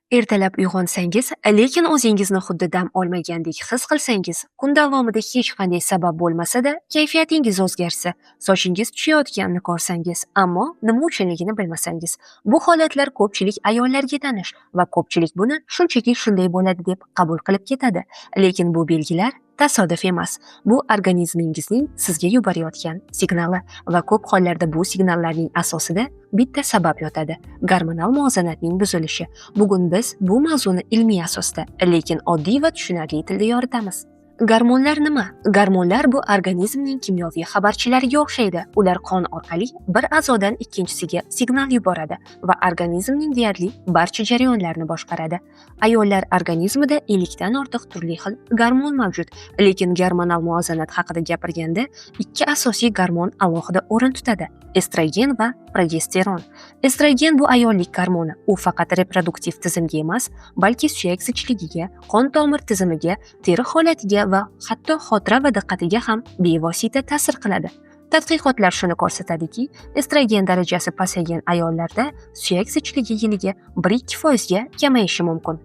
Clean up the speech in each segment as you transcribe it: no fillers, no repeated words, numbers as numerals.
Ertalab uyg'onsangiz, lekin o'zingizni xuddi dam olmagandek his qilsangiz, kun davomida hech qanday sabab bo'lmasa-da, kayfiyatingiz o'zgarsa, sochingiz tushayotganini ko'rsangiz, ammo nima uchunligini bilmasangiz, bu holatlar ko'pchilik ayollarga tanish va ko'pchilik buni shunchaki shunday bo'ladi deb qabul qilib ketadi. Lekin bu belgilar tasodif emas. Bu organizmingizning sizga yuborayotgan signali va ko'p hollarda bu signallarning asosida bitta sabab yotadi: gormonal muvozanatning buzilishi. Bugun biz bu mavzuni ilmiy asosda, lekin oddiy va tushunarli tilda yoritamiz. Gormonlar nima? Gormonlar bu organizmning kimyoviy xabarchilariga o'xshaydi. Ular qon orqali bir a'zodan ikkinchisiga signal yuboradi va organizmning deyarli barcha jarayonlarini boshqaradi. Ayollar organizmida 50 dan ortiq turli xil gormon mavjud, lekin gormonal muvozanat haqida gapirganda ikki asosiy gormon alohida o'rin tutadi: estrogen va progesteron. Estrogen bu ayollik gormoni. U faqat reproduktiv tizimga emas, balki suyak zichligiga, qon tomir tizimiga, teri holatiga va hatto xotira va diqqatiga ham bevosita ta'sir qiladi. Tadqiqotlar shuni ko'rsatadiki, estrogen darajasi pasaygan ayollarda suyak zichligi yiliga 1-2% ga kamayishi mumkin.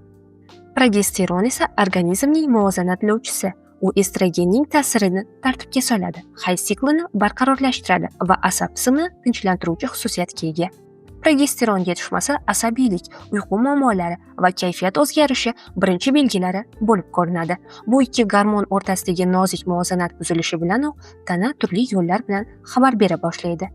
Progesteron esa organizmning muvozanatlovchisi. U estrogenning ta'sirini tartibga soladi, hayz siklini barqarorlashtiradi va asab tizimini tinchlantiruvchi xususiyatga ega. Progesteron yetishmasa asabiylik, uyqu muammolari va kayfiyat o'zgarishi birinchi belgilari bo'lib ko'rinadi. Bu ikki gormon o'rtasidagi nozik muvozanat buzilishi bilan tana turli yo'llar bilan xabar bera boshlaydi.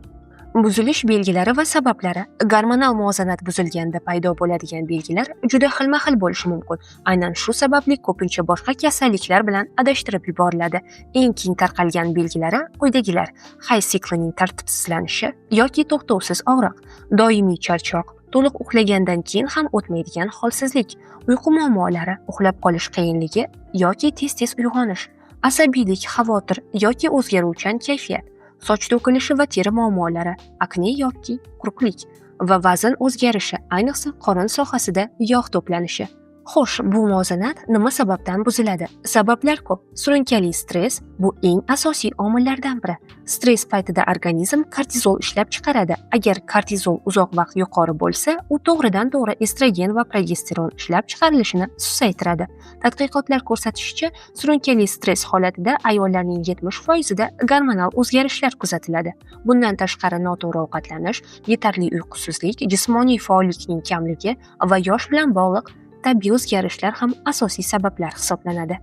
Buzilish belgilari va sabablari. Gormonal muvozanat buzilganda paydo bo'ladigan belgilar juda xilma-xil bo'lishi mumkin. Aynan shu sababli ko'pincha boshqa kasalliklar bilan adashtirib yuboriladi. Eng keng tarqalgan belgilari quyidagilar: hayz siklining tartibsizlanishi yoki to'xtovsiz og'riq, doimiy charchoq, to'liq uxlagandan keyin ham o'tmaydigan holsizlik, uyqu muammolari, uxlab qolish qiyinligi yoki tez-tez uyg'onish, asabiylik, xavotir yoki o'zgaruvchan kayfiyat, soch to'kilishi va teri muammolari, akne yoki quruqlik va vazn o'zgarishi, ayniqsa qorin sohasida yog' to'planishi. Xo'sh, bu muvozanat nima sababdan buziladi? Sabablar ko'p. Surunkali stress bu eng asosiy omillardan biri. Stress paytida organizm kortizol ishlab chiqaradi. Agar kortizol uzoq vaqt yuqori bo'lsa, u to'g'ridan-to'g'ri estrogen va progesteron ishlab chiqarilishini susaytiradi. Tadqiqotlar ko'rsatishicha, surunkali stress holatida ayollarning 70% da gormonal o'zgarishlar kuzatiladi. Bundan tashqari noto'g'ri ovqatlanish, yetarli uyqusizlik, jismoniy faollikning kamligi va yosh bilan bog'liq tabiiy o'zgarishlar ham asosiy sabablar hisoblanadi.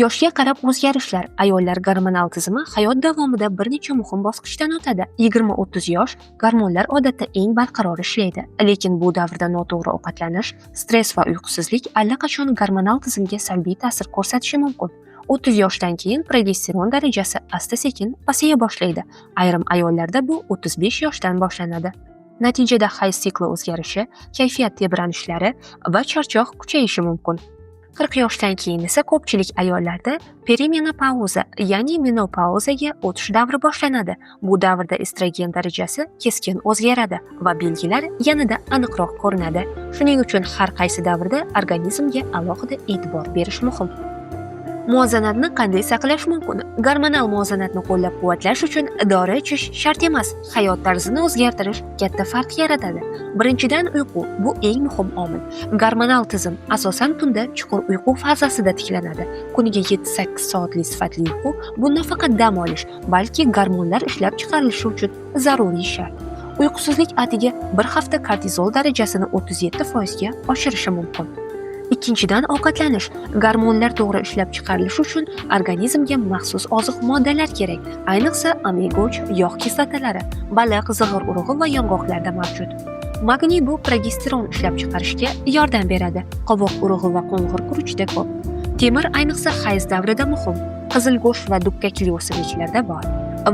Yoshga qarab o'zgarishlar. Ayollar gormonal tizimi hayot davomida bir necha muhim bosqichdan o'tadi. 20-30 yosh gormonlar odatda eng barqaror ishlaydi, lekin bu davrda noto'g'ri ovqatlanish, stress va uyqusizlik allaqachon gormonal tizimga salbiy ta'sir ko'rsatishi mumkin. 30 yoshdan keyin progesteron darajasi asta-sekin pasaya boshlaydi. Ayrim ayollarda bu 35 yoshdan boshlanadi. Natijada hayz sikli o'zgarishi, kayfiyat tebranishlari va charchoq kuchayishi mumkin. 40 yoshdan keyin esa ko'pchilik ayollarda perimenopauza, ya'ni menopauzaga o'tish davri boshlanadi. Bu davrda estrogen darajasi keskin o'zgaradi va belgilar yanada aniqroq ko'rinadi. Shuning uchun har qaysi davrda organizmga alohida e'tibor berish muhim. Muvozanatni qanday saqlash mumkin? Gormonal muvozanatni qo'llab-quvvatlash uchun dori ichish shart emas. Hayot tarzini o'zgartirish katta farq yaratadi. Birinchidan, uyqu. Bu eng muhim omil. Gormonal tizim asosan tunda chuqur uyqu fazasida tiklanadi. Kuniga 7-8 soatli sifatli uyqu bu nafaqat dam olish, balki gormonlar ishlab chiqarilishi uchun zaruriy shart. Uyqusizlik atigi bir hafta kortizol darajasini 37% ga oshirishi mumkin. Ikkinchidan, ovqatlanish. Gormonlar to'g'ri ishlab chiqarilishi uchun organizmga maxsus oziq moddalar kerak. Ayniqsa omega 3 yog' kislotalari, baliq, zig'ir urug'i va yong'oqlarda mavjud. Magniy bu progesteron ishlab chiqarishga yordam beradi. Qovoq urug'i va qo'ng'ir guruchda ko'p. Temir ayniqsa hayz davrida muhim. Qizil go'sht va dukkakli o'simliklarda bor.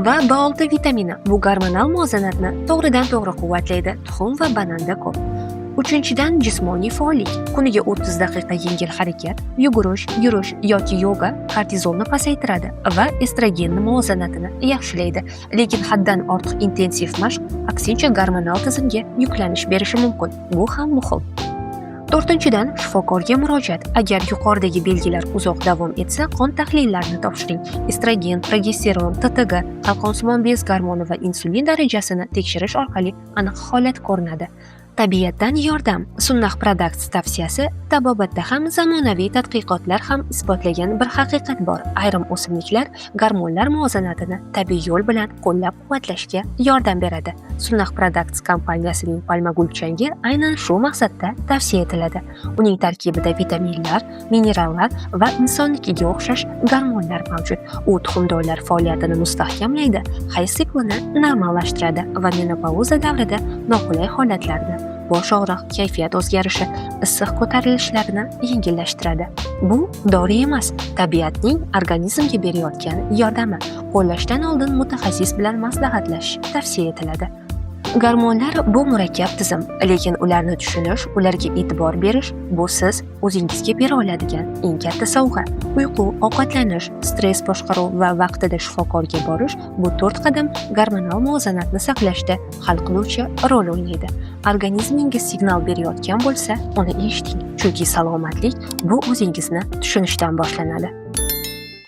Va B6 vitamini bu gormonal muvozanatni to'g'ridan-to'g'ri quvvatlaydi. Tuxum va bananda ko'p. Uchinchidan, jismoniy faollik. Kuniga 30 daqiqa yengil harakat, yugurish, yurish yoki yoga kortizolni pasaytiradi va estrogenning muvozanatini yaxshilaydi. Lekin haddan ortiq intensiv mashq aksincha gormonal tizimga yuklanish berishi mumkin. Bu ham muhim. To'rtinchidan, shifokorga murojaat. Agar yuqoridagi belgilar uzoq davom etsa, qon tahlillarini topshiring. Estrogen, progesteron, TTG, qalqonsimon bez gormoni va insulin darajasini tekshirish orqali aniq holat ko'rinadi. Tabiatdan yordam. Sunnah Products tavsiyasi. Tabobatda ham zamonaviy tadqiqotlar ham isbotlagan bir haqiqat bor. Ayrim o'simliklar gormonlar muvozanatini tabiiy yo'l bilan qo'llab-quvvatlashga yordam beradi. Sunnah Products kompaniyasining palma gulchangi aynan shu maqsadda tavsiya etiladi. Uning tarkibida vitaminlar, minerallar va insonnikiga o'xshash gormonlar mavjud. U tuxumdonlar faoliyatini mustahkamlaydi, hayz siklini normallashtiradi va menopauza davrida noqulay holatlarni, bosh og'riq, kayfiyat o'zgarishi, issiq ko'tarilishlarini yengillashtiradi. Bu dori emas, tabiatning organizmga berayotgan yordami. Qo'llashdan oldin mutaxassis bilan maslahatlashish tavsiya etiladi. Gormonlar bu murakkab tizim, lekin ularni tushunish, ularga e'tibor berish bu siz o'zingizga bera oladigan eng katta sovg'a. Uyqu, ovqatlanish, stress boshqaruv va vaqtida shifokorga borish bu 4 qadam gormonal muvozanatni saqlashda hal qiluvchi rol o'ynaydi. Organizmingiz signal berayotgan bo'lsa, uni eshiting, chunki salomatlik bu o'zingizni tushunishdan boshlanadi.